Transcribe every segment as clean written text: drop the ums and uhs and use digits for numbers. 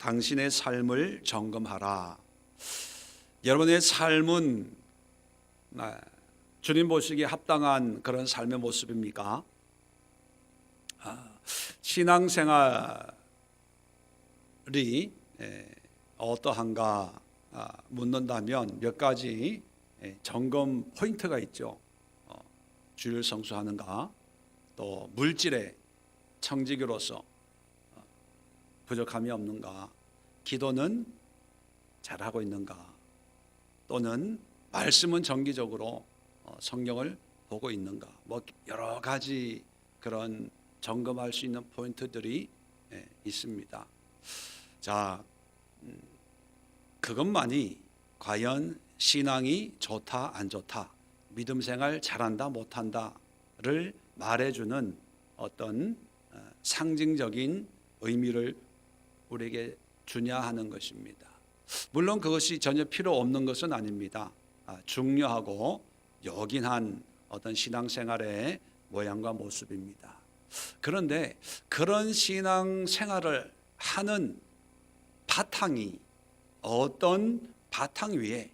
당신의 삶을 점검하라. 여러분의 삶은 주님 보시기에 합당한 그런 삶의 모습입니까? 신앙생활이 어떠한가 묻는다면 몇 가지 점검 포인트가 있죠. 주일 성수하는가, 또 물질의 청지기로서 부족함이 없는가, 기도는 잘하고 있는가, 또는 말씀은 정기적으로 성경을 보고 있는가, 뭐 여러 가지 그런 점검할 수 있는 포인트들이 있습니다. 자, 그것만이 과연 신앙이 좋다 안 좋다, 믿음 생활 잘한다 못한다를 말해주는 어떤 상징적인 의미를 우리에게 주냐 하는 것입니다. 물론 그것이 전혀 필요 없는 것은 아닙니다. 중요하고 요긴한 어떤 신앙생활의 모양과 모습입니다. 그런데 그런 신앙생활을 하는 바탕이 어떤 바탕 위에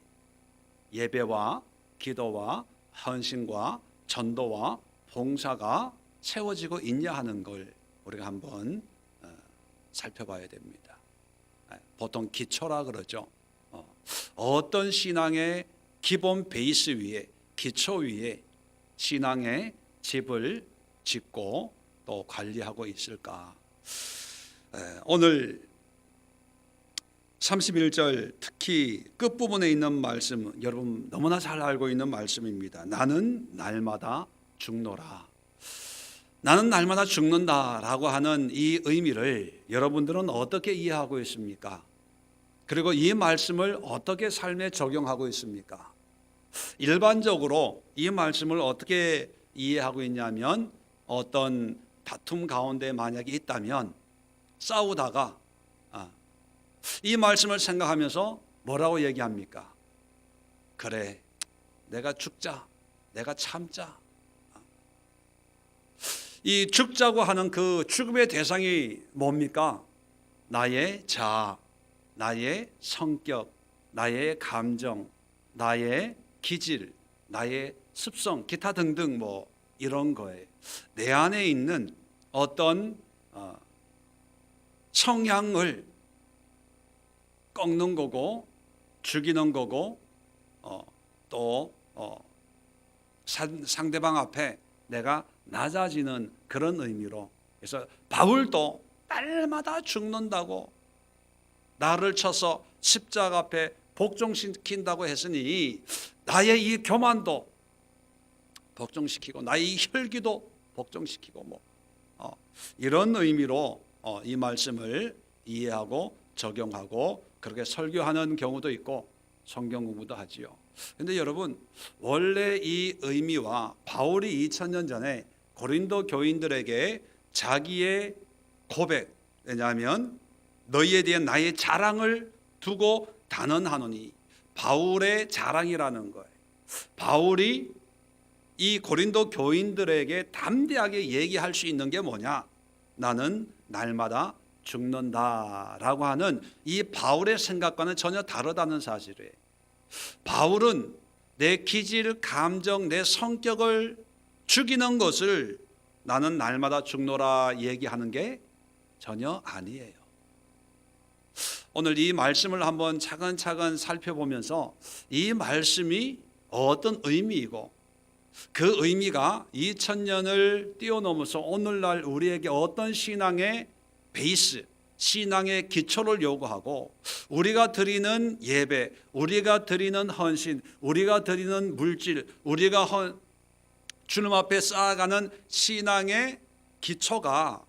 예배와 기도와 헌신과 전도와 봉사가 세워지고 있냐 하는 걸 우리가 한번 살펴봐야 됩니다. 보통 기초라 그러죠. 어떤 신앙의 기본 베이스 위에, 기초 위에 신앙의 집을 짓고 또 관리하고 있을까? 오늘 31절 특히 끝부분에 있는 말씀, 여러분 너무나 잘 알고 있는 말씀입니다. 나는 날마다 죽노라. 나는 날마다 죽는다라고 하는 이 의미를 여러분들은 어떻게 이해하고 있습니까? 그리고 이 말씀을 어떻게 삶에 적용하고 있습니까? 일반적으로 이 말씀을 어떻게 이해하고 있냐면, 어떤 다툼 가운데 만약에 있다면 싸우다가 이 말씀을 생각하면서 뭐라고 얘기합니까? 그래, 내가 죽자, 내가 참자. 이 죽자고 하는 그 죽음의 대상이 뭡니까? 나의 자아, 나의 성격, 나의 감정, 나의 기질, 나의 습성, 기타 등등 뭐 이런 거에 내 안에 있는 어떤 성향을 꺾는 거고, 죽이는 거고, 또 상대방 앞에 내가 낮아지는 그런 의미로, 그래서 바울도 날마다 죽는다고, 나를 쳐서 십자가 앞에 복종시킨다고 했으니 나의 이 교만도 복종시키고 나의 이 혈기도 복종시키고 뭐 이런 의미로 이 말씀을 이해하고 적용하고 그렇게 설교하는 경우도 있고 성경 공부도 하지요. 그런데 여러분, 원래 이 의미와 바울이 2000년 전에 고린도 교인들에게 자기의 고백, 왜냐하면 너희에 대한 나의 자랑을 두고 단언하노니, 바울의 자랑이라는 거예요. 바울이 이 고린도 교인들에게 담대하게 얘기할 수 있는 게 뭐냐? 나는 날마다 죽는다라고 하는 이 바울의 생각과는 전혀 다르다는 사실이에요. 바울은 내 기질, 감정, 내 성격을 죽이는 것을 나는 날마다 죽노라 얘기하는 게 전혀 아니에요. 오늘 이 말씀을 한번 차근차근 살펴보면서 이 말씀이 어떤 의미이고 그 의미가 2000년을 뛰어넘어서 오늘날 우리에게 어떤 신앙의 베이스, 신앙의 기초를 요구하고, 우리가 드리는 예배, 우리가 드리는 헌신, 우리가 드리는 물질, 우리가 주님 앞에 쌓아가는 신앙의 기초가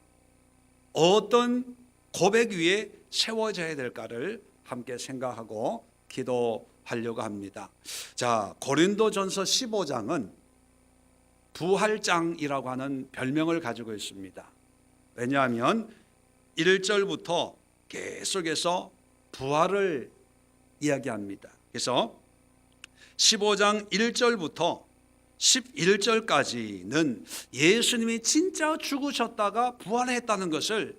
어떤 고백 위에 세워져야 될까를 함께 생각하고 기도하려고 합니다. 자, 고린도전서 15장은 부활장이라고 하는 별명을 가지고 있습니다. 왜냐하면 1절부터 계속해서 부활을 이야기합니다. 그래서 15장 1절부터 11절까지는 예수님이 진짜 죽으셨다가 부활했다는 것을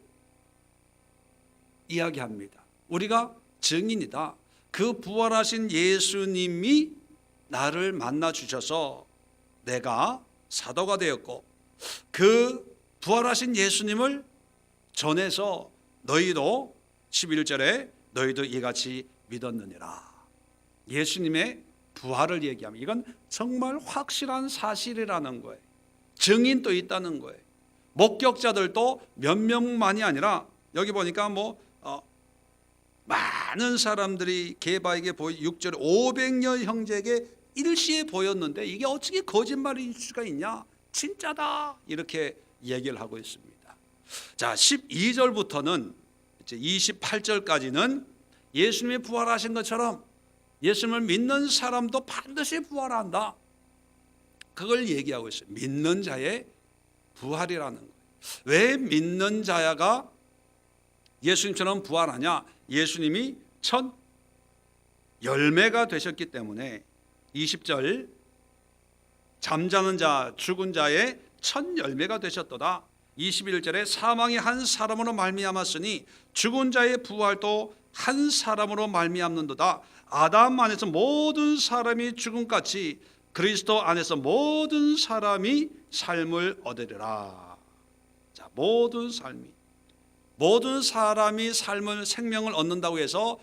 이야기합니다. 우리가 증인이다. 그 부활하신 예수님이 나를 만나 주셔서 내가 사도가 되었고, 그 부활하신 예수님을 전해서 너희도 11절에 너희도 이같이 믿었느니라. 예수님의 부활을 얘기하면 이건 정말 확실한 사실이라는 거예요. 증인도 있다는 거예요. 목격자들도 몇 명만이 아니라 여기 보니까 많은 사람들이 게바에게 6절에 500여 형제에게 일시에 보였는데 이게 어떻게 거짓말일 수가 있냐? 진짜다. 이렇게 얘기를 하고 있습니다. 자, 12절부터는 이제 28절까지는 예수님이 부활하신 것처럼 예수님을 믿는 사람도 반드시 부활한다. 그걸 얘기하고 있어요. 믿는 자의 부활이라는 거예요. 왜 믿는 자가 예수님처럼 부활하냐? 예수님이 첫 열매가 되셨기 때문에 20절 잠자는 자 죽은 자의 첫 열매가 되셨도다. 21절에 사망이 한 사람으로 말미암았으니 죽은 자의 부활도 한 사람으로 말미암는도다. 아담 안에서 모든 사람이 죽음같이 그리스도 안에서 모든 사람이 삶을 얻으리라. 자, 모든 사람이 삶을 생명을 얻는다고 해서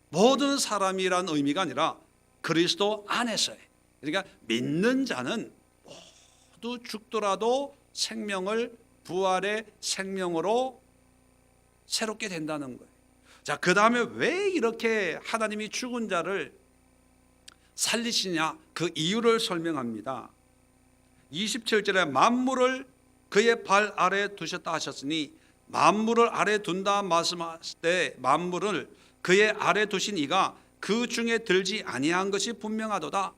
모든 사람이란 의미가 아니라 그리스도 안에서의, 그러니까 믿는 자는 모두 죽더라도 생명을 부활의 생명으로 새롭게 된다는 거예요. 자, 그 다음에 왜 이렇게 하나님이 죽은 자를 살리시냐? 그 이유를 설명합니다. 27절에 만물을 그의 발 아래 두셨다 하셨으니, 만물을 아래 둔다 말씀하실 때 만물을 그의 아래 두신 이가 그 중에 들지 아니한 것이 분명하도다.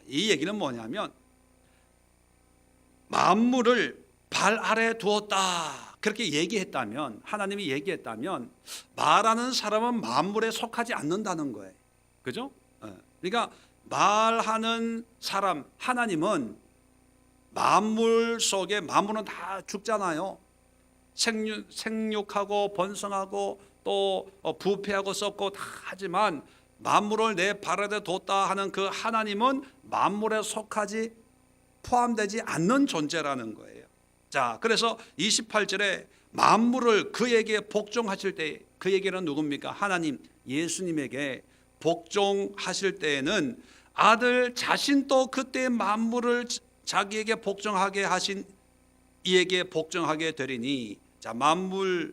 이 얘기는 뭐냐면 만물을 발 아래 두었다 그렇게 얘기했다면, 하나님이 얘기했다면 말하는 사람은 만물에 속하지 않는다는 거예요. 그죠? 그러니까 말하는 사람 하나님은 만물 속에, 만물은 다 죽잖아요. 생육하고 번성하고 또 부패하고 썩고 다 하지만 만물을 내 발 아래 뒀다 하는 그 하나님은 만물에 속하지 포함되지 않는 존재라는 거예요. 자, 그래서 28절에 만물을 그에게 복종하실 때, 그에게는 누굽니까? 하나님 예수님에게 복종하실 때에는 아들 자신도 그때 만물을 자기에게 복종하게 하신 이에게 복종하게 되리니, 자, 만물에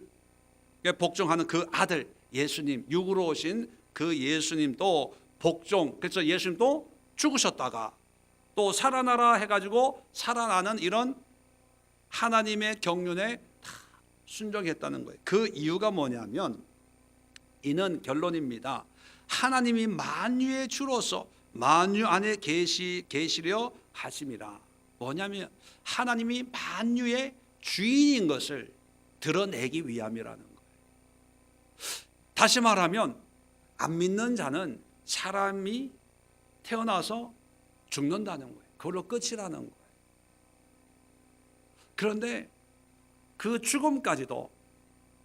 복종하는 그 아들 예수님, 육으로 오신 그 예수님도 복종, 그래서 예수님도 죽으셨다가 또 살아나라 해가지고 살아나는 이런 하나님의 경륜에 다 순종했다는 거예요. 그 이유가 뭐냐면, 이는 결론입니다. 하나님이 만유의 주로서 만유 안에 계시려 하심이라. 뭐냐면 하나님이 만유의 주인인 것을 드러내기 위함이라는 거예요. 다시 말하면 안 믿는 자는 사람이 태어나서 죽는다는 거예요. 그걸로 끝이라는 거예요. 그런데 그 죽음까지도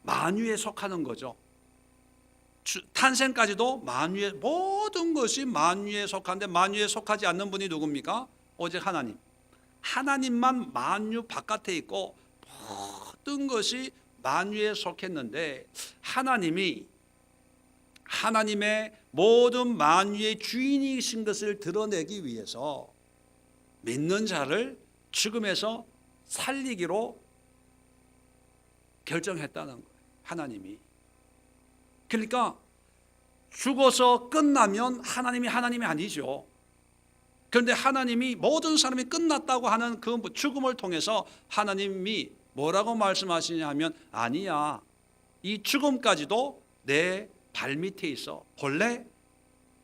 만유에 속하는 거죠. 탄생까지도 만유에, 모든 것이 만유에 속한데 만유에 속하지 않는 분이 누굽니까? 오직 하나님. 하나님만 만유 바깥에 있고 모든 것이 만유에 속했는데, 하나님이 하나님의 모든 만유의 주인이신 것을 드러내기 위해서 믿는 자를 죽음에서 살리기로 결정했다는 거예요. 하나님이. 그러니까 죽어서 끝나면 하나님이 아니죠. 그런데 하나님이 모든 사람이 끝났다고 하는 그 죽음을 통해서 하나님이 뭐라고 말씀하시냐 하면, 아니야, 이 죽음까지도 내 발밑에 있어. 본래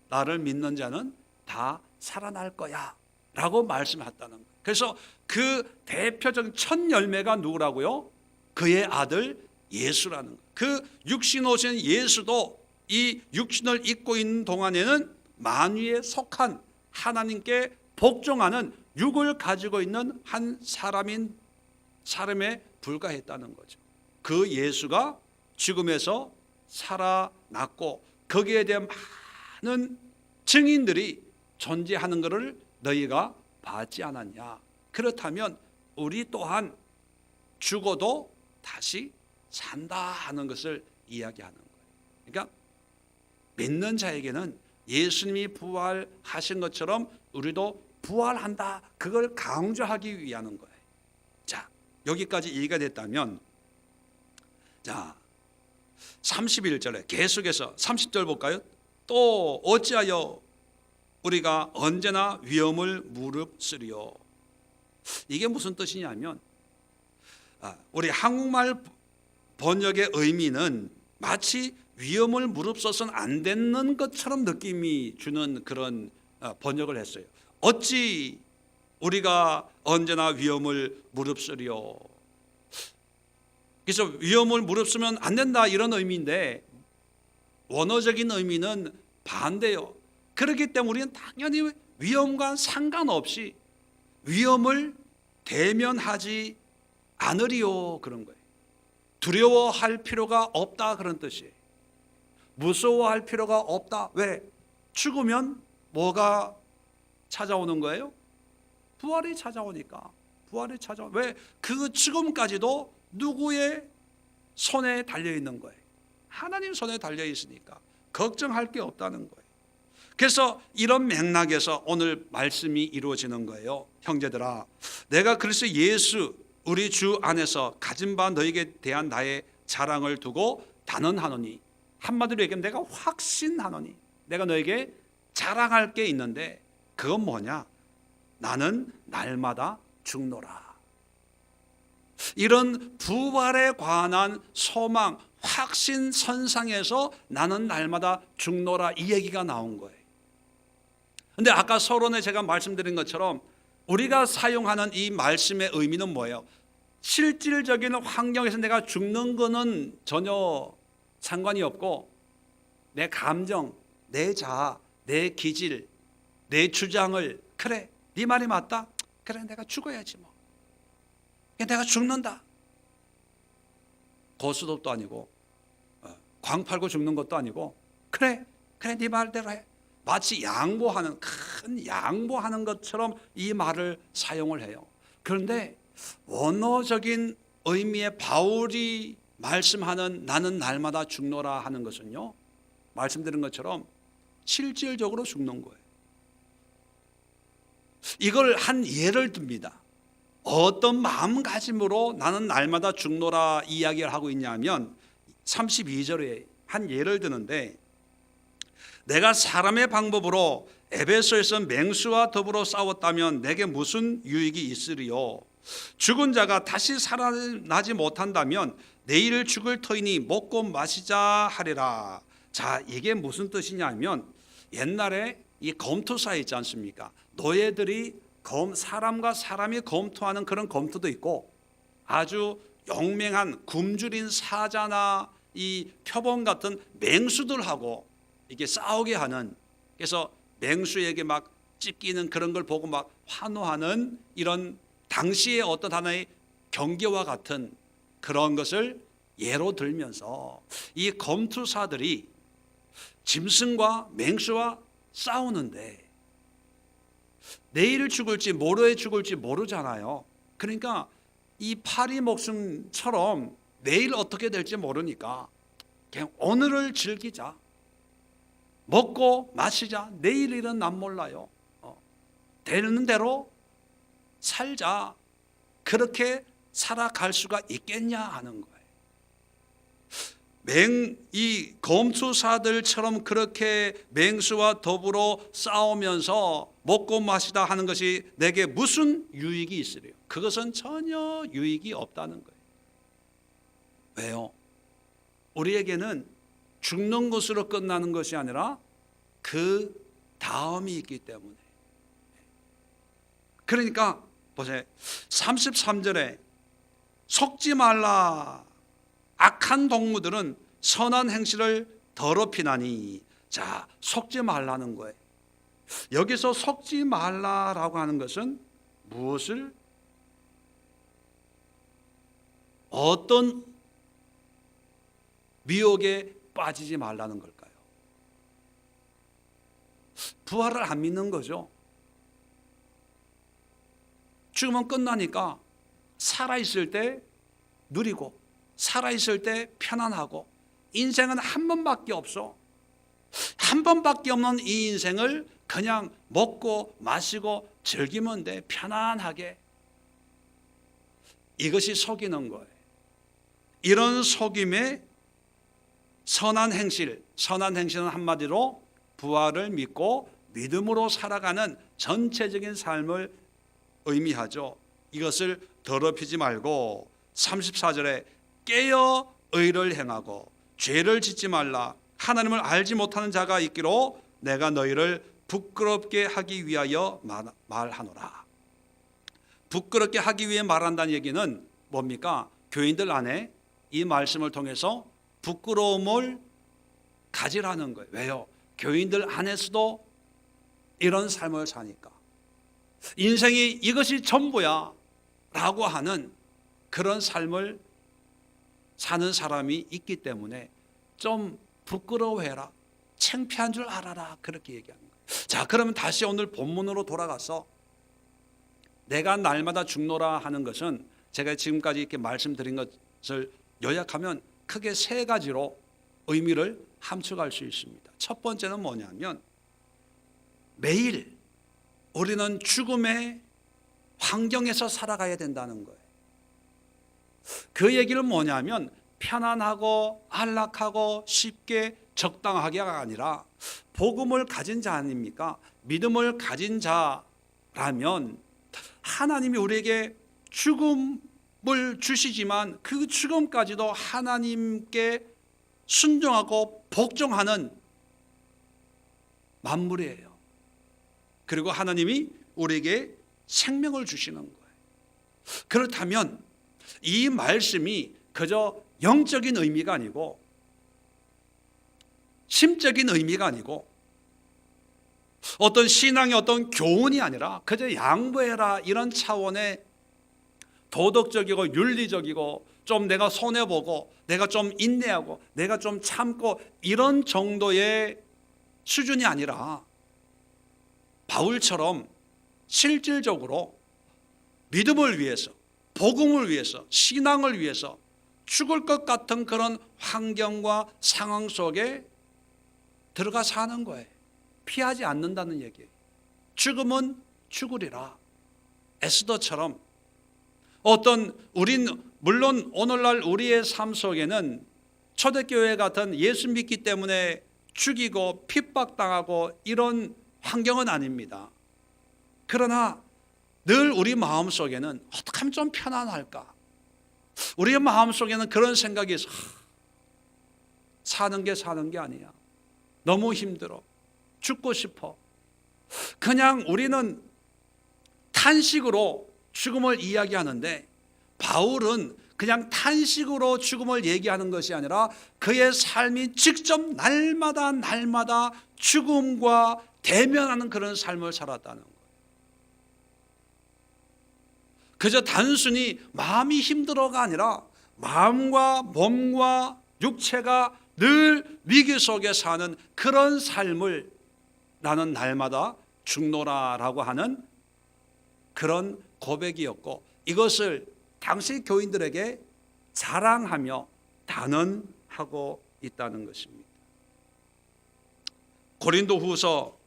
나를 믿는 자는 다 살아날 거야 라고 말씀했다는 거예요. 그래서 그 대표적인 첫 열매가 누구라고요? 그의 아들 예수라는 거예요. 그 육신 오신 예수도 이 육신을 입고 있는 동안에는 만유에 속한 하나님께 복종하는 육을 가지고 있는 한 사람에 불과했다는 거죠. 그 예수가 죽음에서 살아났고 거기에 대한 많은 증인들이 존재하는 것을 너희가 봤지 않았냐. 그렇다면 우리 또한 죽어도 다시 산다 하는 것을 이야기하는 거예요. 그러니까 믿는 자에게는 예수님이 부활하신 것처럼 우리도 부활한다. 그걸 강조하기 위한 거예요. 자, 여기까지 이해가 됐다면, 자, 31절에 계속해서 30절 볼까요? 또 어찌하여 우리가 언제나 위험을 무릅쓰리요. 이게 무슨 뜻이냐면, 우리 한국말 번역의 의미는 마치 위험을 무릅써서는 안 되는 것처럼 느낌이 주는 그런 번역을 했어요. 어찌 우리가 언제나 위험을 무릅쓰리요. 그래서 위험을 무릅쓰면 안 된다 이런 의미인데 원어적인 의미는 반대요. 그렇기 때문에 우리는 당연히 위험과 상관없이 위험을 대면하지 않으리요 그런 거예요. 두려워할 필요가 없다 그런 뜻이에요. 무서워할 필요가 없다. 왜? 죽으면 뭐가 찾아오는 거예요? 부활이 찾아오니까. 부활이 찾아오. 왜? 그 죽음까지도 누구의 손에 달려 있는 거예요? 하나님 손에 달려 있으니까 걱정할 게 없다는 거예요. 그래서 이런 맥락에서 오늘 말씀이 이루어지는 거예요. 형제들아, 내가 그리스도 예수 우리 주 안에서 가진 바 너에게 대한 나의 자랑을 두고 단언하노니, 한마디로 얘기하면 내가 확신하노니, 내가 너에게 자랑할 게 있는데 그건 뭐냐? 나는 날마다 죽노라. 이런 부활에 관한 소망, 확신 선상에서 나는 날마다 죽노라 이 얘기가 나온 거예요. 근데 아까 서론에 제가 말씀드린 것처럼 우리가 사용하는 이 말씀의 의미는 뭐예요? 실질적인 환경에서 내가 죽는 거는 전혀 상관이 없고 내 감정, 내 자아, 내 기질, 내 주장을 그래, 네 말이 맞다. 그래, 내가 죽어야지 뭐. 내가 죽는다. 고스톱도 아니고 광 팔고 죽는 것도 아니고 그래, 네 말대로 해. 마치 양보하는, 큰 양보하는 것처럼 이 말을 사용을 해요. 그런데 원어적인 의미의 바울이 말씀하는 나는 날마다 죽노라 하는 것은요, 말씀드린 것처럼 실질적으로 죽는 거예요. 이걸 한 예를 듭니다. 어떤 마음가짐으로 나는 날마다 죽노라 이야기를 하고 있냐면 32절에 한 예를 드는데, 내가 사람의 방법으로 에베소에서 맹수와 더불어 싸웠다면 내게 무슨 유익이 있으리요? 죽은 자가 다시 살아나지 못한다면 내일 죽을 터이니 먹고 마시자 하리라. 자, 이게 무슨 뜻이냐면 옛날에 이 검투사 있지 않습니까? 노예들이 사람과 사람이 검투하는 그런 검투도 있고 아주 용맹한 굶주린 사자나 이 표범 같은 맹수들하고 이게 싸우게 하는, 그래서 맹수에게 막 찢기는 그런 걸 보고 막 환호하는 이런 당시의 어떤 하나의 경계와 같은 그런 것을 예로 들면서 이 검투사들이 짐승과 맹수와 싸우는데 내일 죽을지 모레 죽을지 모르잖아요. 그러니까 이 파리 목숨처럼 내일 어떻게 될지 모르니까 그냥 오늘을 즐기자, 먹고 마시자, 내일 일은 난 몰라요. 되는 대로 살자. 그렇게 살아갈 수가 있겠냐 하는 거예요. 이 검투사들처럼 그렇게 맹수와 더불어 싸우면서 먹고 마시다 하는 것이 내게 무슨 유익이 있으리요? 그것은 전혀 유익이 없다는 거예요. 왜요? 우리에게는 죽는 것으로 끝나는 것이 아니라 그 다음이 있기 때문에. 그러니까 보세요. 33절에 속지 말라. 악한 동무들은 선한 행실을 더럽히나니. 자, 속지 말라는 거예요. 여기서 속지 말라라고 하는 것은 무엇을, 어떤 미혹에 빠지지 말라는 걸까요? 부활을 안 믿는 거죠. 죽으면 끝나니까 살아있을 때 누리고 살아있을 때 편안하고, 인생은 한 번밖에 없어. 한 번밖에 없는 이 인생을 그냥 먹고 마시고 즐기면 돼, 편안하게. 이것이 속이는 거예요. 이런 속임의 선한 행실은 한마디로 부활을 믿고 믿음으로 살아가는 전체적인 삶을 의미하죠. 이것을 더럽히지 말고 34절에 깨어 의를 행하고 죄를 짓지 말라. 하나님을 알지 못하는 자가 있기로 내가 너희를 부끄럽게 하기 위하여 말하노라. 부끄럽게 하기 위해 말한다는 얘기는 뭡니까? 교인들 안에 이 말씀을 통해서 부끄러움을 가지라는 거예요. 왜요? 교인들 안에서도 이런 삶을 사니까. 인생이 이것이 전부야 라고 하는 그런 삶을 사는 사람이 있기 때문에 좀 부끄러워해라, 창피한 줄 알아라, 그렇게 얘기하는 거예요. 자, 그러면 다시 오늘 본문으로 돌아가서 내가 날마다 죽노라 하는 것은 제가 지금까지 이렇게 말씀드린 것을 요약하면 크게 세 가지로 의미를 함축할 수 있습니다. 첫 번째는 뭐냐면 매일 우리는 죽음의 환경에서 살아가야 된다는 거예요. 그 얘기는 뭐냐면 편안하고 안락하고 쉽게 적당하게가 아니라 복음을 가진 자 아닙니까? 믿음을 가진 자라면 하나님이 우리에게 죽음을 주시지만 그 죽음까지도 하나님께 순종하고 복종하는 만물이에요. 그리고 하나님이 우리에게 생명을 주시는 거예요. 그렇다면 이 말씀이 그저 영적인 의미가 아니고 심적인 의미가 아니고 어떤 신앙의 어떤 교훈이 아니라 그저 양보해라 이런 차원의 도덕적이고 윤리적이고 좀 내가 손해보고 내가 좀 인내하고 내가 좀 참고 이런 정도의 수준이 아니라 바울처럼 실질적으로 믿음을 위해서, 복음을 위해서, 신앙을 위해서 죽을 것 같은 그런 환경과 상황 속에 들어가 사는 거예요. 피하지 않는다는 얘기예요. 죽으면 죽으리라. 에스더처럼 물론 오늘날 우리의 삶 속에는 초대교회 같은 예수 믿기 때문에 죽이고 핍박당하고 이런 환경은 아닙니다. 그러나 늘 우리 마음속에는 어떻게 하면 좀 편안할까? 우리의 마음속에는 그런 생각이 있어. 사는 게 아니야. 너무 힘들어. 죽고 싶어. 그냥 우리는 탄식으로 죽음을 이야기하는데 바울은 그냥 탄식으로 죽음을 얘기하는 것이 아니라 그의 삶이 직접 날마다 죽음과 대면하는 그런 삶을 살았다는 거예요. 그저 단순히 마음이 힘들어가 아니라 마음과 몸과 육체가 늘 위기 속에 사는 그런 삶을 나는 날마다 죽노라라고 하는 그런 고백이었고, 이것을 당시 교인들에게 자랑하며 단언하고 있다는 것입니다. 고린도후서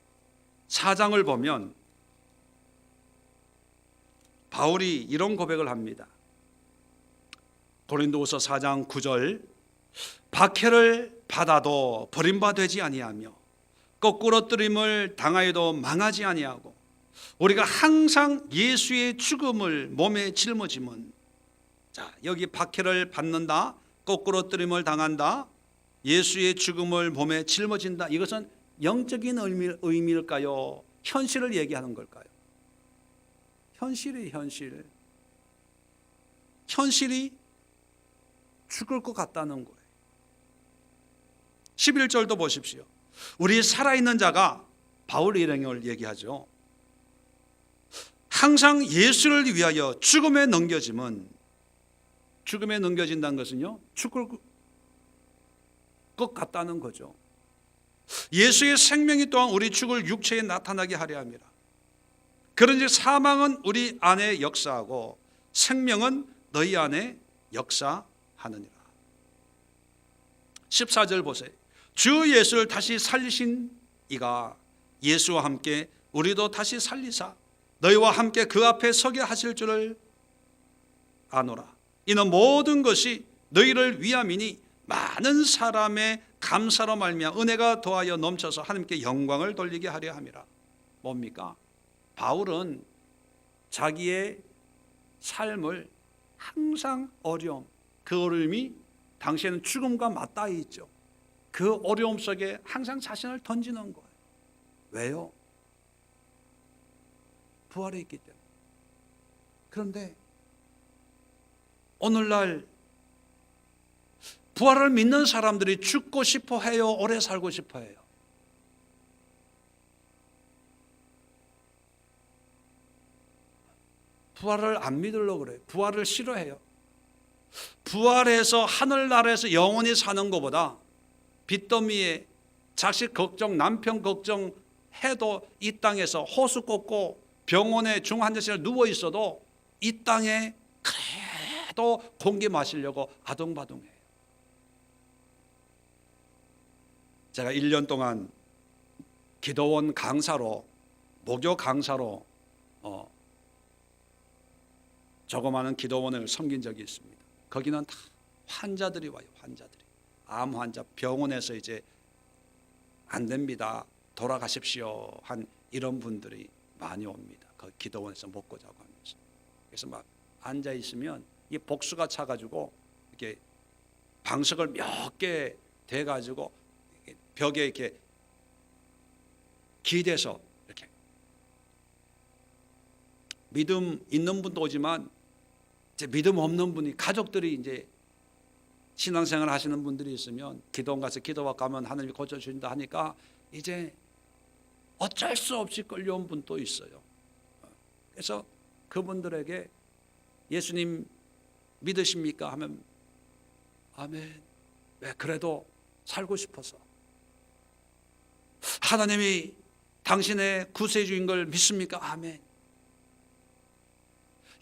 4장을 보면 바울이 이런 고백을 합니다. 고린도후서 4장 9절, 박해를 받아도 버림받지 아니하며 거꾸로 뜨림을 당하여도 망하지 아니하고 우리가 항상 예수의 죽음을 몸에 짊어지면, 자, 여기 박해를 받는다, 거꾸로 뜨림을 당한다, 예수의 죽음을 몸에 짊어진다. 이것은 영적인 의미일까요? 현실을 얘기하는 걸까요? 현실이 현실이 죽을 것 같다는 거예요. 11절도 보십시오. 우리 살아있는 자가, 바울 일행을 얘기하죠. 항상 예수를 위하여 죽음에 넘겨진다는 것은요, 것 같다는 거죠. 예수의 생명이 또한 우리 죽을 육체에 나타나게 하려 함이라. 그런즉 사망은 우리 안에 역사하고 생명은 너희 안에 역사하느니라. 14절 보세요. 주 예수를 다시 살리신 이가 예수와 함께 우리도 다시 살리사 너희와 함께 그 앞에 서게 하실 줄을 아노라. 이는 모든 것이 너희를 위함이니 많은 사람의 감사로 말미암아 은혜가 더하여 넘쳐서 하나님께 영광을 돌리게 하려 함이라. 뭡니까? 바울은 자기의 삶을 항상 어려움, 그 어려움이 당시에는 죽음과 맞닿아 있죠. 그 어려움 속에 항상 자신을 던지는 거예요. 왜요? 부활에 있기 때문에. 그런데 오늘날 부활을 믿는 사람들이 죽고 싶어 해요? 오래 살고 싶어 해요? 부활을 안 믿으려고 그래요. 부활을 싫어해요. 부활해서 하늘나라에서 영원히 사는 것보다 빚더미에 자식 걱정, 남편 걱정 해도 이 땅에서 호수 꽂고 병원에 중환자실에 누워 있어도 이 땅에 그래도 공기 마시려고 아둥바둥해요. 제가 1년 동안 기도원 강사로, 목요 강사로 조그마한 기도원을 섬긴 적이 있습니다. 거기는 다 환자들이 와요. 환자들이. 암 환자, 병원에서 이제 안 됩니다, 돌아가십시오 한 이런 분들이 많이 옵니다. 그 기도원에서 먹고 자고 하면서. 그래서 막 앉아 있으면 이 복수가 차가지고 이렇게 방석을 몇 개 대가지고 벽에 이렇게 기대서 이렇게 믿음 있는 분도 오지만 이제 믿음 없는 분이, 가족들이 이제 신앙생활 하시는 분들이 있으면 기도원 가서 기도받고 가면 하나님이 고쳐주신다 하니까 이제 어쩔 수 없이 끌려온 분도 있어요. 그래서 그분들에게 예수님 믿으십니까? 하면 아멘. 왜? 그래도 살고 싶어서. 하나님이 당신의 구세주인 걸 믿습니까? 아멘.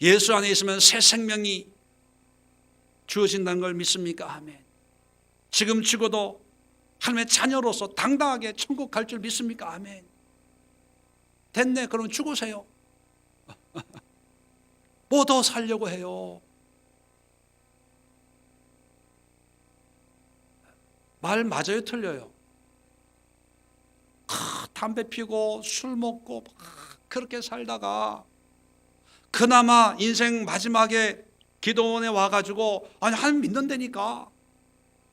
예수 안에 있으면 새 생명이 주어진다는 걸 믿습니까? 아멘. 지금 죽어도 하나님의 자녀로서 당당하게 천국 갈 줄 믿습니까? 아멘. 됐네. 그럼 죽으세요. 뭐 더 살려고 해요? 말 맞아요? 틀려요? 담배 피고 술 먹고 그렇게 살다가 그나마 인생 마지막에 기도원에 와가지고 아니 하나님 믿는다니까,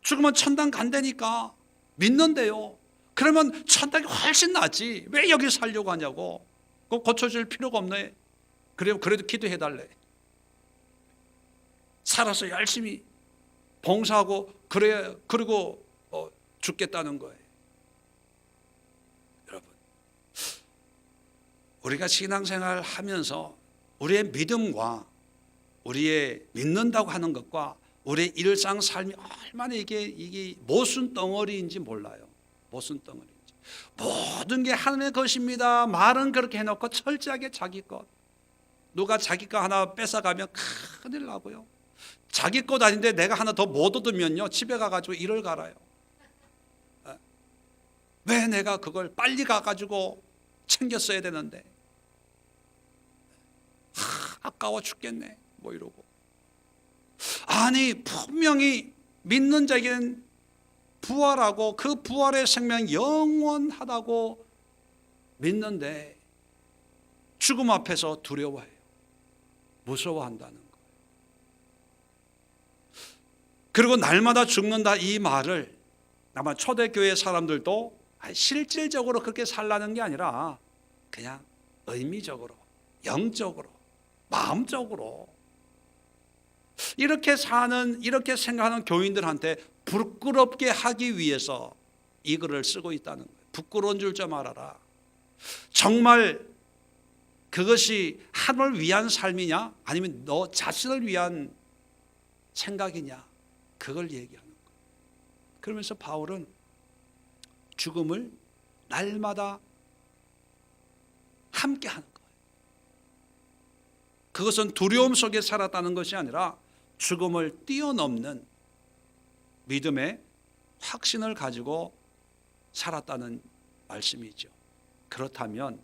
죽으면 천당 간다니까 믿는데요. 그러면 천당이 훨씬 낫지 왜 여기 살려고 하냐고. 그거 고쳐줄 필요가 없네. 그래도 기도해달래. 살아서 열심히 봉사하고 그리고 죽겠다는 거예요. 여러분, 우리가 신앙생활 하면서 우리의 믿음과 우리의 믿는다고 하는 것과 우리의 일상 삶이 얼마나 이게 모순 덩어리인지 몰라요. 모순 덩어리인지. 모든 게 하나님의 것입니다. 말은 그렇게 해놓고 철저하게 자기 것. 누가 자기 거 하나 뺏어가면 큰일 나고요. 자기 것 아닌데 내가 하나 더 못 얻으면요 집에 가가지고 이를 갈아요. 왜 내가 그걸 빨리 가가지고 챙겼어야 되는데 아까워 죽겠네 뭐 이러고. 아니 분명히 믿는 자에게는 부활하고 그 부활의 생명 영원하다고 믿는데 죽음 앞에서 두려워해요. 무서워한다는 거예요. 그리고 날마다 죽는다 이 말을 아마 초대교회 사람들도 실질적으로 그렇게 살라는 게 아니라 그냥 의미적으로, 영적으로, 마음적으로 이렇게 생각하는 교인들한테 부끄럽게 하기 위해서 이 글을 쓰고 있다는 거예요. 부끄러운 줄 좀 알아라. 정말 그것이 하늘을 위한 삶이냐 아니면 너 자신을 위한 생각이냐 그걸 얘기하는 거예요. 그러면서 바울은 죽음을 날마다 함께 하는 거예요. 그것은 두려움 속에 살았다는 것이 아니라 죽음을 뛰어넘는 믿음의 확신을 가지고 살았다는 말씀이죠. 그렇다면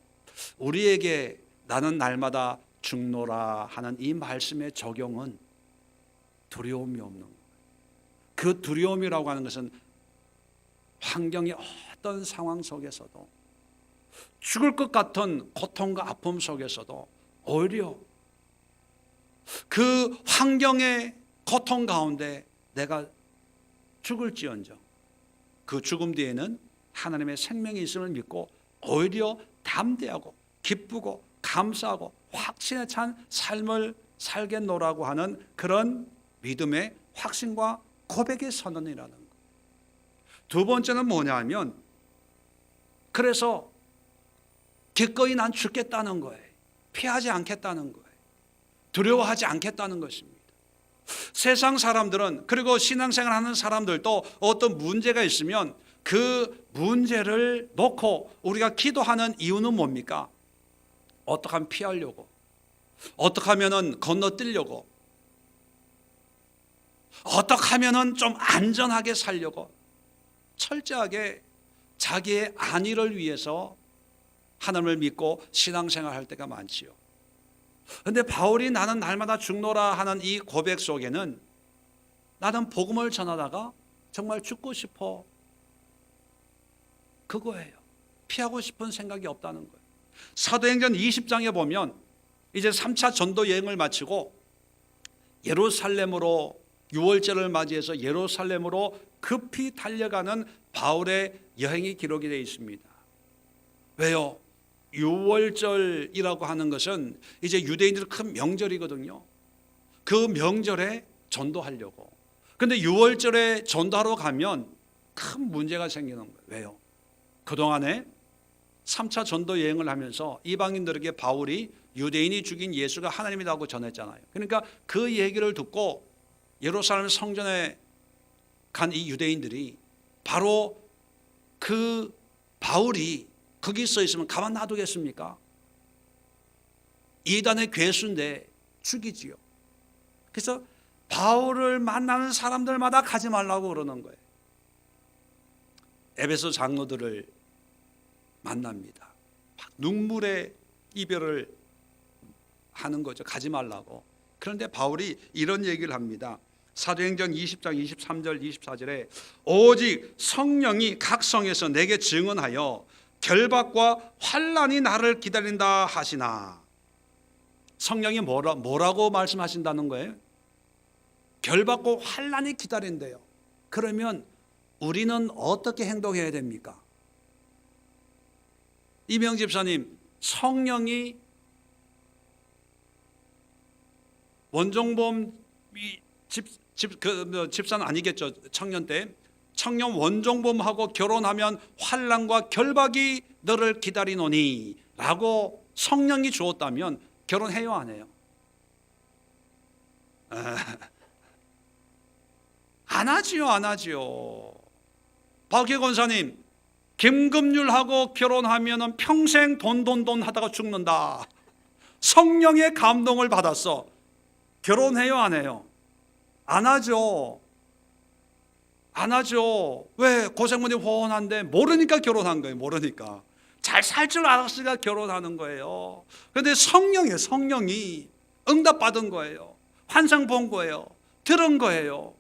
우리에게 나는 날마다 죽노라 하는 이 말씀의 적용은 두려움이 없는 거예요. 그 두려움이라고 하는 것은 환경의 어떤 상황 속에서도, 죽을 것 같은 고통과 아픔 속에서도 오히려 그 환경의 고통 가운데 내가 죽을지언정 그 죽음 뒤에는 하나님의 생명이 있음을 믿고 오히려 담대하고 기쁘고 감사하고 확신에 찬 삶을 살겠노라고 하는 그런 믿음의 확신과 고백의 선언이라는 것. 두 번째는 뭐냐 하면, 그래서 기꺼이 난 죽겠다는 거예요. 피하지 않겠다는 거예요. 두려워하지 않겠다는 것입니다. 세상 사람들은, 그리고 신앙생활하는 사람들도 어떤 문제가 있으면 그 문제를 놓고 우리가 기도하는 이유는 뭡니까? 어떻게 하면 피하려고, 어떻게 하면 건너뛰려고, 어떻게 하면 좀 안전하게 살려고 철저하게 자기의 안위를 위해서 하나님을 믿고 신앙생활할 때가 많지요. 그런데 바울이 나는 날마다 죽노라 하는 이 고백 속에는 나는 복음을 전하다가 정말 죽고 싶어, 그거예요. 피하고 싶은 생각이 없다는 거예요. 사도행전 20장에 보면 이제 3차 전도 여행을 마치고 예루살렘으로, 유월절을 맞이해서 예루살렘으로 급히 달려가는 바울의 여행이 기록이 되어 있습니다. 왜요? 유월절이라고 하는 것은 이제 유대인들의 큰 명절이거든요. 그 명절에 전도하려고. 그런데 유월절에 전도하러 가면 큰 문제가 생기는 거예요. 왜요? 그동안에 3차 전도 여행을 하면서 이방인들에게 바울이 유대인이 죽인 예수가 하나님이라고 전했잖아요. 그러니까 그 얘기를 듣고 예루살렘 성전에 간 이 유대인들이 바로 그 바울이 거기 서 있으면 가만 놔두겠습니까? 이단의 괴수인데 죽이지요. 그래서 바울을 만나는 사람들마다 가지 말라고 그러는 거예요. 에베소 장로들을 만납니다. 막 눈물의 이별을 하는 거죠. 가지 말라고. 그런데 바울이 이런 얘기를 합니다. 사도행전 20장 23절 24절에 오직 성령이 각 성에서 내게 증언하여 결박과 환난이 나를 기다린다 하시나. 성령이 뭐라고 말씀하신다는 거예요? 결박과 환난이 기다린대요. 그러면 우리는 어떻게 행동해야 됩니까? 이명 집사님, 성령이 원종범 집사는 아니겠죠. 청년 때 청년 원종범하고 결혼하면 환난과 결박이 너를 기다리노니 라고 성령이 주었다면 결혼해요, 안 해요? 안 하지요, 안 하지요. 박혜 권사님, 김금률하고 결혼하면 평생 돈 하다가 죽는다. 성령의 감동을 받았어. 결혼해요, 안 해요? 안 하죠. 안 하죠. 왜? 고생문이 훤한데 모르니까 결혼한 거예요. 모르니까. 잘 살 줄 알았으니까 결혼하는 거예요. 그런데 성령이 응답받은 거예요. 환상 본 거예요. 들은 거예요.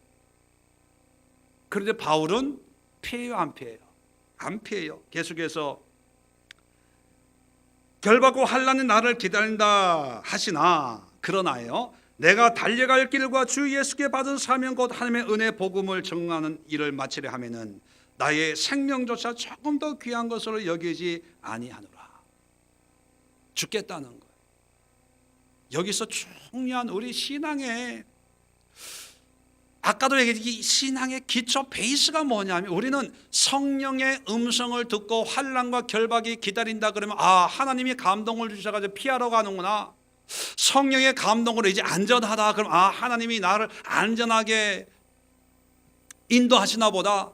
그런데 바울은 피해요, 안 피해요? 안 피해요. 계속해서 결박과 환난이 나를 기다린다 하시나, 그러나요 내가 달려갈 길과 주 예수께 받은 사명 곧 하나님의 은혜 복음을 증언하는 일을 마치려 하면은 나의 생명조차 조금 더 귀한 것으로 여기지 아니하노라. 죽겠다는 거예요. 여기서 중요한 우리 신앙의, 아까도 얘기했듯이 신앙의 기초 베이스가 뭐냐면, 우리는 성령의 음성을 듣고 환난과 결박이 기다린다 그러면 하나님이 감동을 주셔가지고 피하러 가는구나. 성령의 감동으로 이제 안전하다 그럼 하나님이 나를 안전하게 인도하시나 보다.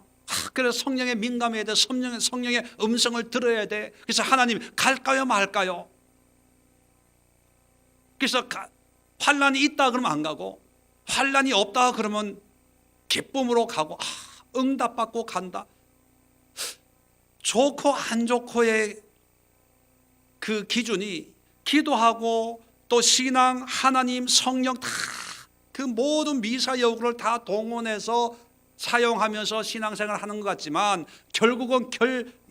그래서 성령에 민감해야 돼. 성령의 음성을 들어야 돼. 그래서 하나님 갈까요 말까요? 그래서 환란이 있다 그러면 안 가고, 환란이 없다 그러면 기쁨으로 가고, 응답받고 간다. 좋고 안 좋고의 그 기준이 기도하고 또 신앙, 하나님, 성령 다 그 모든 미사 여구를 다 동원해서 사용하면서 신앙생활을 하는 것 같지만 결국은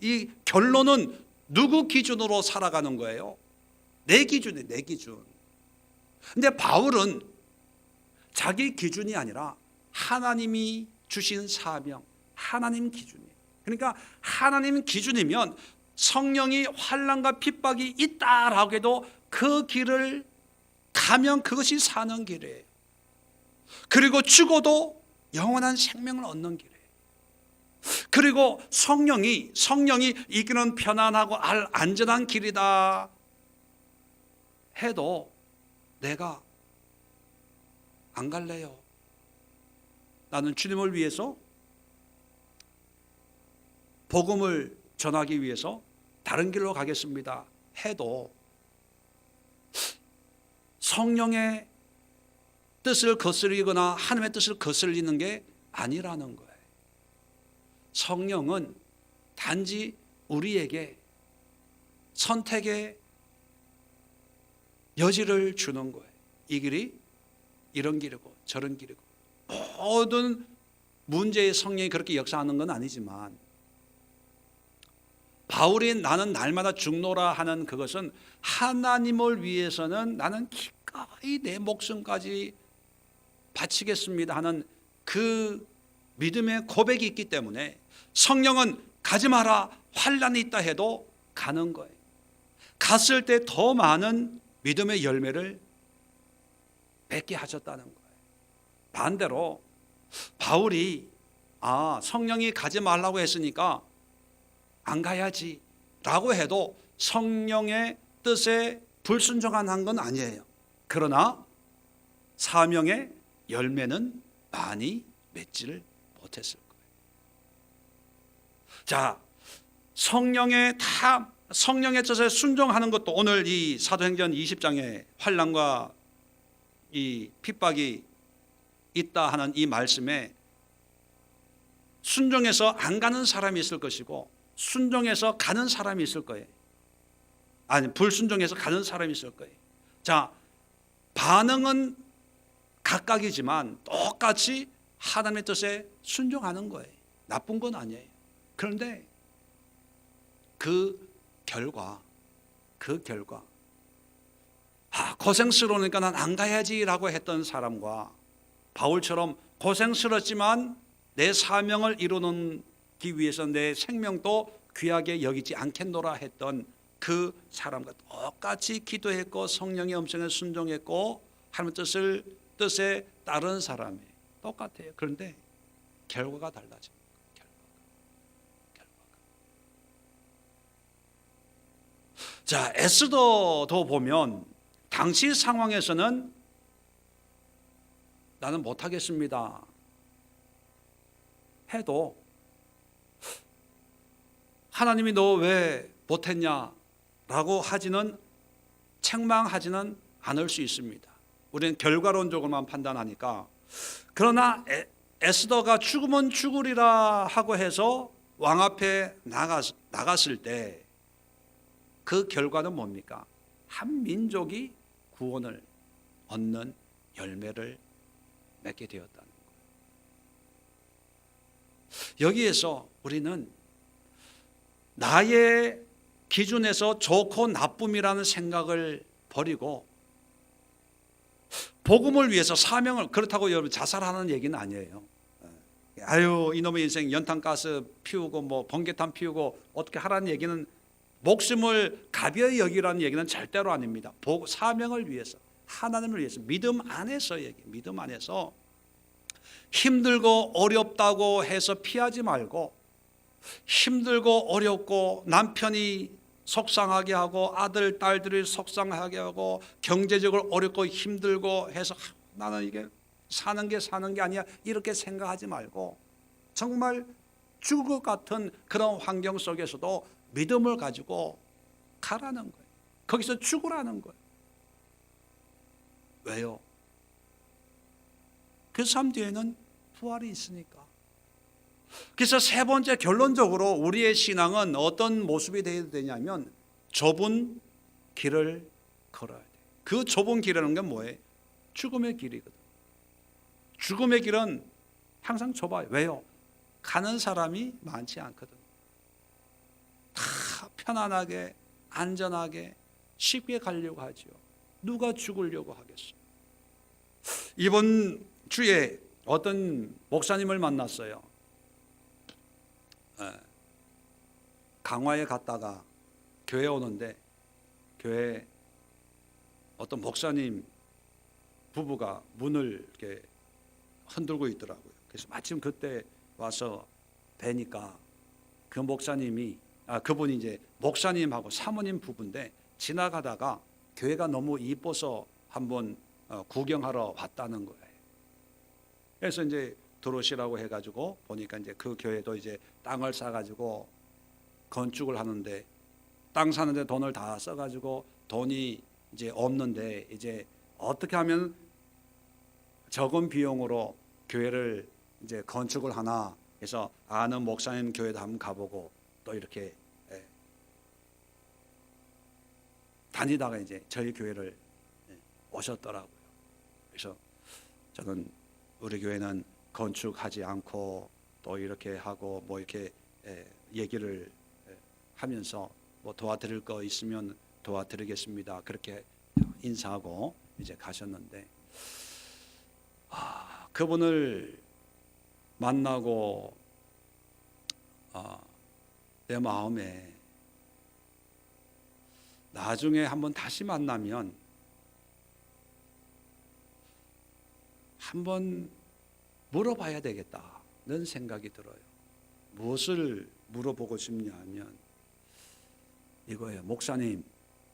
이 결론은 누구 기준으로 살아가는 거예요? 내 기준이에요, 내 기준. 근데 바울은 자기 기준이 아니라 하나님이 주신 사명, 하나님 기준이에요. 그러니까 하나님 기준이면 성령이 환난과 핍박이 있다라고 해도 그 길을 가면 그것이 사는 길이에요. 그리고 죽어도 영원한 생명을 얻는 길이에요. 그리고 성령이 이 길은 편안하고 안전한 길이다 해도 내가 안 갈래요. 나는 주님을 위해서 복음을 전하기 위해서 다른 길로 가겠습니다 해도 성령의 뜻을 거스르거나 하나님의 뜻을 거스르는 게 아니라는 거예요. 성령은 단지 우리에게 선택의 여지를 주는 거예요. 이 길이 이런 길이고 저런 길이고, 모든 문제의 성령이 그렇게 역사하는 건 아니지만, 바울이 나는 날마다 죽노라 하는 그것은 하나님을 위해서는 나는 기꺼이 내 목숨까지 바치겠습니다 하는 그 믿음의 고백이 있기 때문에 성령은 가지 마라, 환난이 있다 해도 가는 거예요. 갔을 때 더 많은 믿음의 열매를 맺게 하셨다는 거예요. 반대로 바울이 성령이 가지 말라고 했으니까 안 가야지 라고 해도 성령의 뜻에 불순종한 건 아니에요. 그러나 사명의 열매는 많이 맺지를 못했을 거예요. 자, 성령의 뜻에 순종하는 것도 오늘 이 사도행전 20장의 환난과 이 핍박이 있다 하는 이 말씀에 순종해서 안 가는 사람이 있을 것이고 순종해서 가는 사람이 있을 거예요. 아니, 불순종해서 가는 사람이 있을 거예요. 자, 반응은 각각이지만 똑같이 하나님의 뜻에 순종하는 거예요. 나쁜 건 아니에요. 그런데 그 결과 고생스러우니까 난 안 가야지라고 했던 사람과 바울처럼 고생스럽지만 내 사명을 이루기 위해서 내 생명도 귀하게 여기지 않겠노라 했던 그 사람과 똑같이 기도했고 성령의 음성에 순종했고 하나님의 뜻에 따른 사람이 똑같아요. 그런데 결과가 달라집니다. 결과가. 자, 에스더도 보면 당시 상황에서는 나는 못하겠습니다 해도 하나님이 너 왜 못했냐라고 책망하지는 않을 수 있습니다. 우리는 결과론적으로만 판단하니까. 그러나 에스더가 죽으면 죽으리라 하고 해서 왕 앞에 나갔을 때 그 결과는 뭡니까? 한 민족이 구원을 얻는 열매를 맺게 되었다는 거예요. 여기에서 우리는 나의 기준에서 좋고 나쁨이라는 생각을 버리고 복음을 위해서 사명을, 그렇다고 여러분 자살하는 얘기는 아니에요. 아유, 이놈의 인생 연탄가스 피우고 뭐 번개탄 피우고 어떻게 하라는 얘기는, 목숨을 가벼이 여기라는 얘기는 절대로 아닙니다. 사명을 위해서, 하나님을 위해서, 믿음 안에서 믿음 안에서 힘들고 어렵다고 해서 피하지 말고, 힘들고 어렵고 남편이 속상하게 하고 아들 딸들이 속상하게 하고 경제적으로 어렵고 힘들고 해서 나는 이게 사는 게 아니야 이렇게 생각하지 말고, 정말 죽을 것 같은 그런 환경 속에서도 믿음을 가지고 가라는 거예요. 거기서 죽으라는 거예요. 왜요? 그 삶 뒤에는 부활이 있으니까. 그래서 세 번째, 결론적으로 우리의 신앙은 어떤 모습이 되어야 되냐면 좁은 길을 걸어야 돼요. 그 좁은 길이라는 게 뭐예요? 죽음의 길이거든. 죽음의 길은 항상 좁아요. 왜요? 가는 사람이 많지 않거든. 다 편안하게 안전하게 쉽게 가려고 하죠. 누가 죽으려고 하겠어요? 이번 주에 어떤 목사님을 만났어요. 강화에 갔다가 교회 오는데 교회 어떤 목사님 부부가 문을 이렇게 흔들고 있더라고요. 그래서 마침 그때 와서 뵈니까 그 목사님이 그분이 이제 목사님하고 사모님 부부인데 지나가다가 교회가 너무 이뻐서 한번 구경하러 왔다는 거예요. 그래서 이제 들어오시라고 해가지고 보니까 이제 그 교회도 이제 땅을 사가지고 건축을 하는데 땅 사는데 돈을 다 써가지고 돈이 이제 없는데 이제 어떻게 하면 적은 비용으로 교회를 이제 건축을 하나 해서 아는 목사님 교회도 한번 가보고 또 이렇게 다니다가 이제 저희 교회를 오셨더라고요. 그래서 저는 우리 교회는 건축하지 않고 또 이렇게 하고 뭐 이렇게 얘기를 하면서 뭐 도와드릴 거 있으면 도와드리겠습니다. 그렇게 인사하고 이제 가셨는데 그분을 만나고 내 마음에 나중에 한번 다시 만나면 한번 물어봐야 되겠다는 생각이 들어요. 무엇을 물어보고 싶냐면 이거예요. 목사님,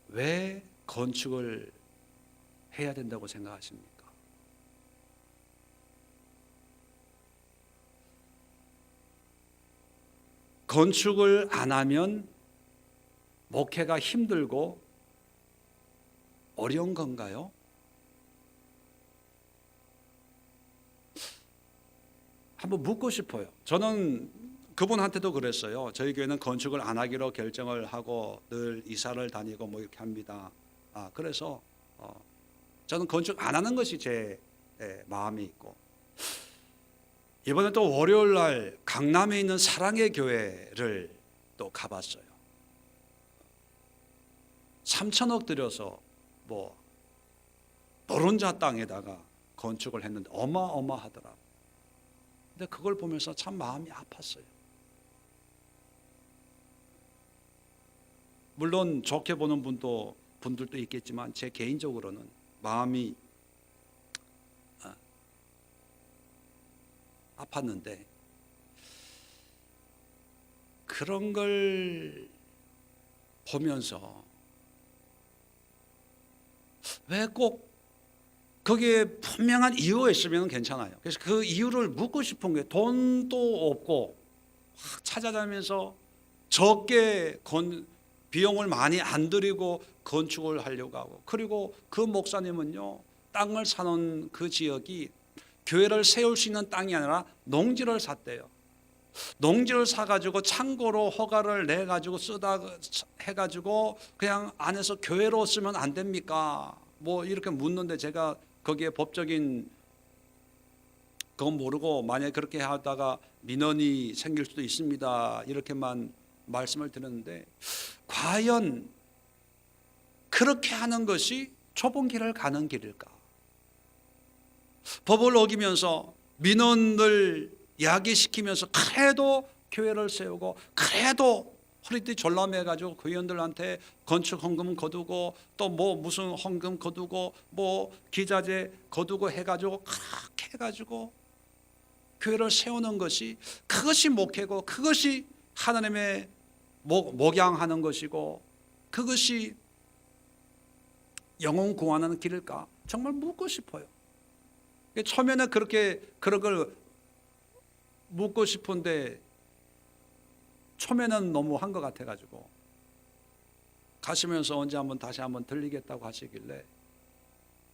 왜 건축을 해야 된다고 생각하십니까? 건축을 안 하면 목회가 힘들고 어려운 건가요? 한번 묻고 싶어요. 저는 그분한테도 그랬어요. 저희 교회는 건축을 안 하기로 결정을 하고 늘 이사를 다니고 뭐 이렇게 합니다. 그래서 저는 건축 안 하는 것이 제 마음이 있고 이번에 또 월요일 날 강남에 있는 사랑의 교회를 또 가봤어요. 3천억 들여서 뭐 노른자 땅에다가 건축을 했는데 어마어마하더라고요. 근데 그걸 보면서 참 마음이 아팠어요. 물론 좋게 보는 분들도 있겠지만 제 개인적으로는 마음이 아팠는데 그런 걸 보면서 왜 꼭 거기에 분명한 이유가 있으면 괜찮아요. 그래서 그 이유를 묻고 싶은 게 돈도 없고 찾아다니면서 적게 비용을 많이 안 들이고 건축을 하려고 하고 그리고 그 목사님은요 땅을 사는 그 지역이 교회를 세울 수 있는 땅이 아니라 농지를 샀대요. 농지를 사가지고 창고로 허가를 내가지고 쓰다 해가지고 그냥 안에서 교회로 쓰면 안 됩니까? 뭐 이렇게 묻는데 제가 거기에 법적인 그건 모르고 만약에 그렇게 하다가 민원이 생길 수도 있습니다. 이렇게만 말씀을 드렸는데 과연 그렇게 하는 것이 좁은 길을 가는 길일까? 법을 어기면서 민원을 야기시키면서 그래도 교회를 세우고 그래도 허리띠 졸라매가지고 교인들한테 건축 헌금 거두고 또 뭐 무슨 헌금 거두고 뭐 기자재 거두고 해가지고 그렇게 해가지고 교회를 세우는 것이 그것이 목회고 그것이 하나님의 목양하는 것이고 그것이 영혼 구원하는 길일까? 정말 묻고 싶어요. 처음에는 그런 걸 묻고 싶은데 초면은 너무 한 것 같아가지고 가시면서 언제 한번 다시 한번 들리겠다고 하시길래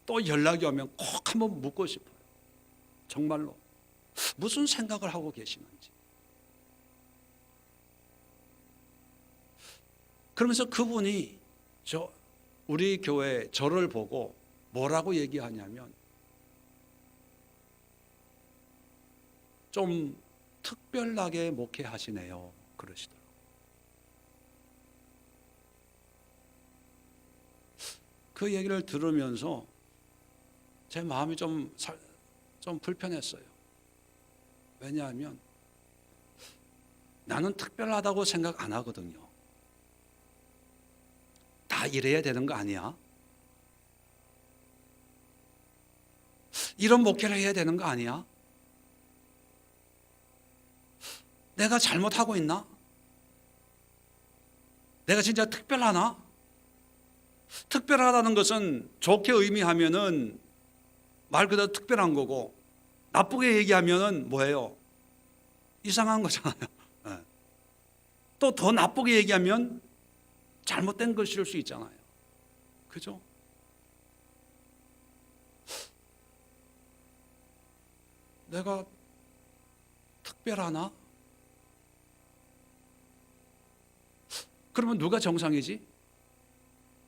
또 연락이 오면 꼭 한번 묻고 싶어요. 정말로 무슨 생각을 하고 계시는지. 그러면서 그분이 우리 교회 저를 보고 뭐라고 얘기하냐면 좀 특별하게 목회하시네요 그러시더라고요. 그 얘기를 들으면서 제 마음이 좀 불편했어요. 왜냐하면 나는 특별하다고 생각 안 하거든요. 다 이래야 되는 거 아니야? 이런 목회를 해야 되는 거 아니야? 내가 잘못하고 있나? 내가 진짜 특별하나? 특별하다는 것은 좋게 의미하면은 말 그대로 특별한 거고, 나쁘게 얘기하면은 뭐예요? 이상한 거잖아요. 또 더 나쁘게 얘기하면 잘못된 것일 수 있잖아요. 그죠? 내가 특별하나? 그러면 누가 정상이지?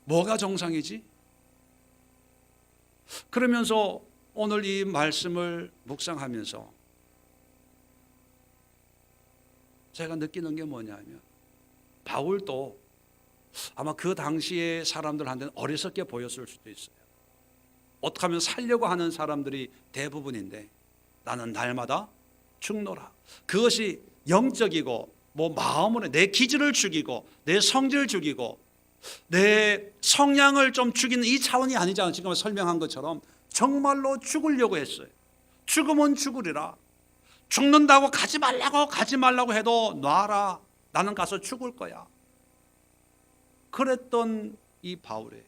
뭐가 정상이지? 그러면서 오늘 이 말씀을 묵상하면서 제가 느끼는 게 뭐냐면 바울도 아마 그 당시의 사람들한테는 어리석게 보였을 수도 있어요. 어떻게 하면 살려고 하는 사람들이 대부분인데 나는 날마다 죽노라. 그것이 영적이고 뭐 마음으로 내 기질을 죽이고 내 성질을 죽이고 내 성향을 좀 죽이는 이 차원이 아니잖아요. 지금 설명한 것처럼 정말로 죽으려고 했어요. 죽으면 죽으리라. 죽는다고 가지 말라고 해도 놔라. 나는 가서 죽을 거야. 그랬던 이 바울이.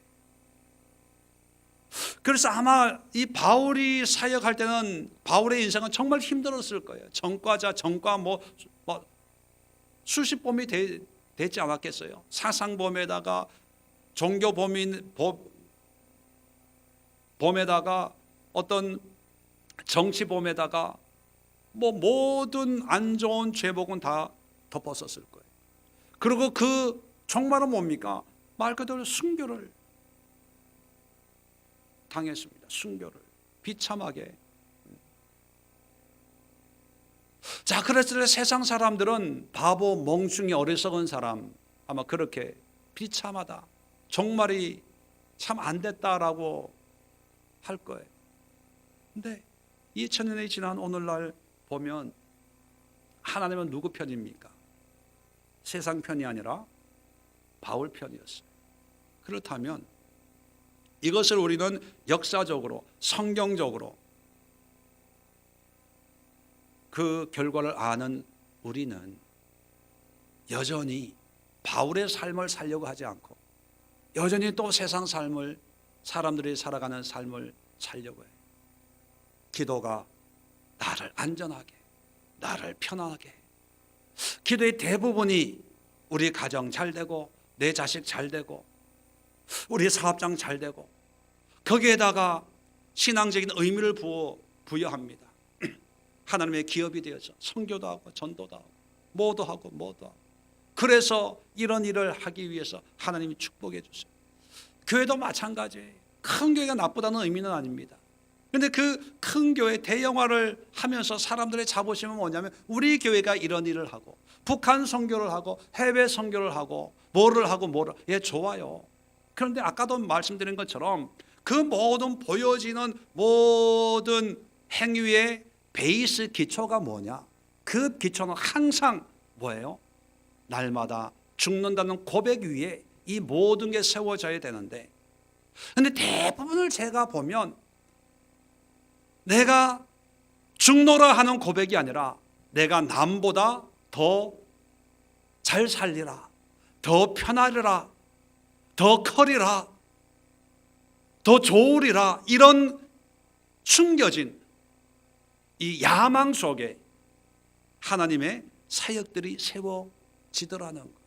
그래서 아마 이 바울이 사역할 때는 바울의 인생은 정말 힘들었을 거예요. 전과 뭐 수십 봄이 되지 않았겠어요. 사상범에다가 종교범에다가 어떤 정치범에다가 뭐 모든 안 좋은 죄복은 다 덮었었을 거예요. 그리고 그 정말은 뭡니까? 말 그대로 순교를 당했습니다. 순교를 비참하게. 자, 그래서 세상 사람들은 바보, 멍충이, 어리석은 사람 아마 그렇게 비참하다, 종말이 참 안 됐다라고 할 거예요. 근데 2000년이 지난 오늘날 보면 하나님은 누구 편입니까? 세상 편이 아니라 바울 편이었어요. 그렇다면 이것을 우리는 역사적으로 성경적으로 그 결과를 아는 우리는 여전히 바울의 삶을 살려고 하지 않고 여전히 또 세상 삶을, 사람들이 살아가는 삶을 살려고 해요. 기도가 나를 안전하게, 나를 편안하게. 기도의 대부분이 우리 가정 잘 되고 내 자식 잘 되고 우리 사업장 잘 되고 거기에다가 신앙적인 의미를 부여합니다. 하나님의 기업이 되어서 선교도 하고 전도도 하고 뭐도 하고 그래서 이런 일을 하기 위해서 하나님이 축복해 주세요. 교회도 마찬가지예요. 큰 교회가 나쁘다는 의미는 아닙니다. 그런데 그 큰 교회 대형화를 하면서 사람들의 자부심은 뭐냐면 우리 교회가 이런 일을 하고 북한 선교를 하고 해외 선교를 하고 뭐를 예, 좋아요. 그런데 아까도 말씀드린 것처럼 그 모든 보여지는 모든 행위의 베이스 기초가 뭐냐? 그 기초는 항상 뭐예요? 날마다 죽는다는 고백 위에 이 모든 게 세워져야 되는데, 근데 대부분을 제가 보면 내가 죽노라 하는 고백이 아니라 내가 남보다 더 잘 살리라, 더 편하리라, 더 커리라, 더 좋으리라, 이런 숨겨진 이 야망 속에 하나님의 사역들이 지더라는 거예요.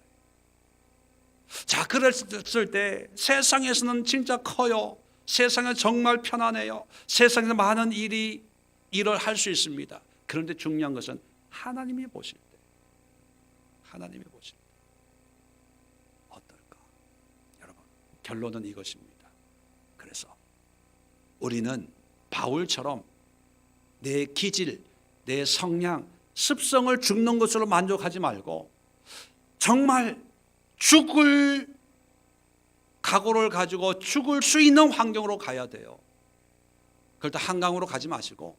자, 그랬을 때 세상에서는 진짜 커요. 세상은 정말 편안해요. 세상에서 많은 일을 할 수 있습니다. 그런데 중요한 것은 하나님이 보실 때, 하나님이 보실 때 어떨까? 여러분, 결론은 이것입니다. 그래서 우리는 바울처럼 내 기질, 내 성향, 습성을 죽는 것으로 만족하지 말고 정말 죽을 각오를 가지고 죽을 수 있는 환경으로 가야 돼요. 그럴 때 한강으로 가지 마시고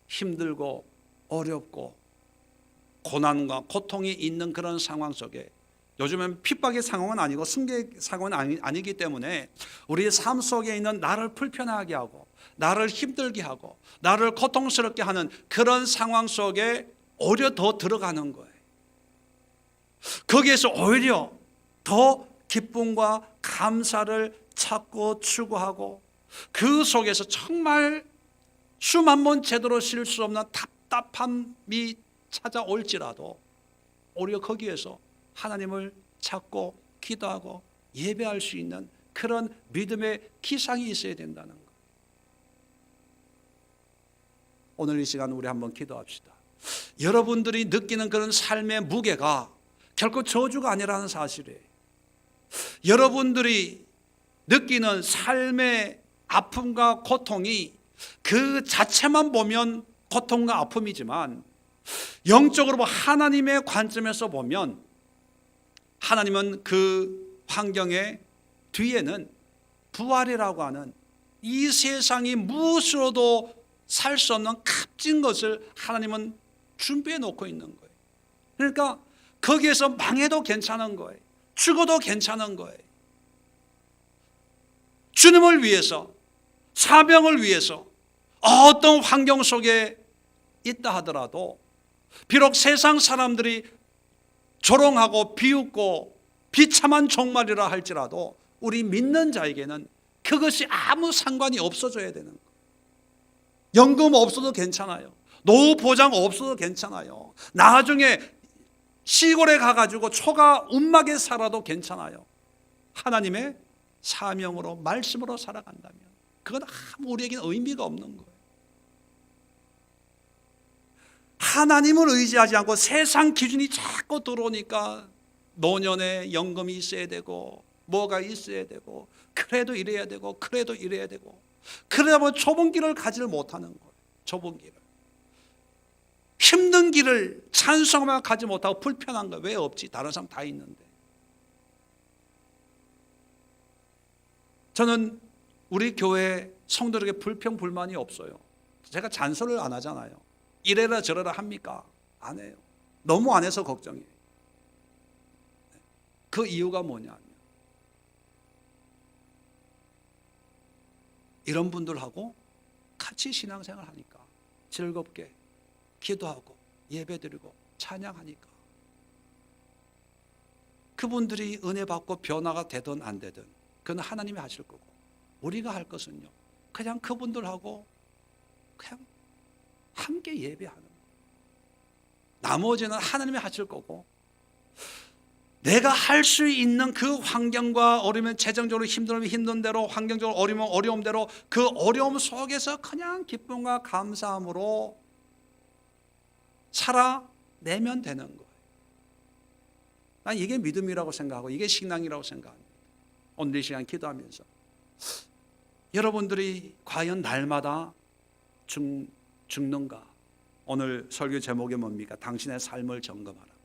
힘들고 어렵고 고난과 고통이 있는 그런 상황 속에, 요즘은 핍박의 상황은 아니고 승계의 상황은 아니기 때문에 우리의 삶 속에 있는 나를 불편하게 하고 나를 힘들게 하고 나를 고통스럽게 하는 그런 상황 속에 오히려 더 들어가는 거예요. 거기에서 오히려 더 기쁨과 감사를 찾고 추구하고 그 속에서 정말 숨 한 번 제대로 쉴 수 없는 답답함이 찾아올지라도 오히려 거기에서 하나님을 찾고 기도하고 예배할 수 있는 그런 믿음의 기상이 있어야 된다는 것. 오늘 이 시간 우리 한번 기도합시다. 여러분들이 느끼는 그런 삶의 무게가 결코 저주가 아니라는 사실이에요. 여러분들이 느끼는 삶의 아픔과 고통이 그 자체만 보면 고통과 아픔이지만 영적으로 하나님의 관점에서 보면 하나님은 그 환경의 뒤에는 부활이라고 하는 이 세상이 무엇으로도 살 수 없는 값진 것을 하나님은 준비해 놓고 있는 거예요. 그러니까 거기에서 망해도 괜찮은 거예요. 죽어도 괜찮은 거예요. 주님을 위해서, 사명을 위해서 어떤 환경 속에 있다 하더라도 비록 세상 사람들이 조롱하고 비웃고 비참한 종말이라 할지라도 우리 믿는 자에게는 그것이 아무 상관이 없어져야 되는 거예요. 연금 없어도 괜찮아요. 노후 보장 없어도 괜찮아요. 나중에 시골에 가가지고 초가 움막에 살아도 괜찮아요. 하나님의 사명으로 말씀으로 살아간다면 그건 아무 우리에게는 의미가 없는 거예요. 하나님을 의지하지 않고 세상 기준이 자꾸 들어오니까 노년에 연금이 있어야 되고 뭐가 있어야 되고 그래도 이래야 되고 그래도 이래야 되고 그러다 보면 좁은 길을 가지를 못하는 거예요. 좁은 길을, 힘든 길을 찬송하며 가지 못하고 불편한 거예요. 왜 없지? 다른 사람 다 있는데. 저는 우리 교회 성도들에게 불평 불만이 없어요. 제가 잔소리를 안 하잖아요. 이래라 저래라 합니까? 안 해요. 너무 안 해서 걱정이에요. 그 이유가 뭐냐면 이런 분들하고 같이 신앙생활 하니까 즐겁게 기도하고 예배드리고 찬양하니까 그분들이 은혜 받고 변화가 되든 안 되든 그건 하나님이 하실 거고 우리가 할 것은요 그냥 그분들하고 그냥 함께 예배하는 거예요. 나머지는 하나님이 하실 거고 내가 할 수 있는 그 환경과 어려우면 재정적으로 힘들면 힘든 대로 환경적으로 어려우면 어려움 대로 그 어려움 속에서 그냥 기쁨과 감사함으로 살아내면 되는 거예요. 난 이게 믿음이라고 생각하고 이게 신앙이라고 생각합니다. 오늘 이 시간 기도하면서 여러분들이 과연 날마다 죽는가? 오늘 설교 제목이 뭡니까? 당신의 삶을 점검하라.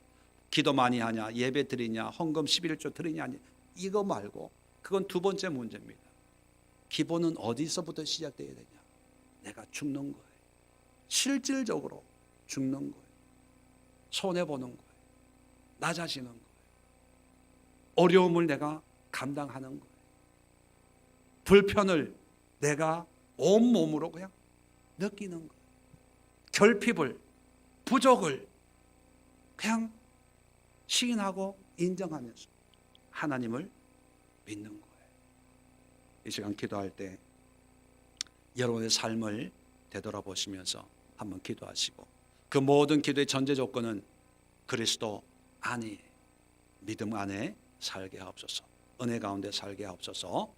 기도 많이 하냐, 예배 드리냐, 헌금 11조 드리냐, 이거 말고 그건 두 번째 문제입니다. 기본은 어디서부터 시작돼야 되냐? 내가 죽는 거예요. 실질적으로 죽는 거예요. 손해보는 거예요. 낮아지는 거예요. 어려움을 내가 감당하는 거예요. 불편을 내가 온몸으로 그냥 느끼는 거예요. 결핍을, 부족을 그냥 시인하고 인정하면서 하나님을 믿는 거예요. 이 시간 기도할 때 여러분의 삶을 되돌아보시면서 한번 기도하시고 그 모든 기도의 전제 조건은 그리스도 안에 믿음 안에 살게 하옵소서. 은혜 가운데 살게 하옵소서.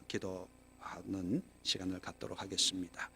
기도하는 시간을 갖도록 하겠습니다.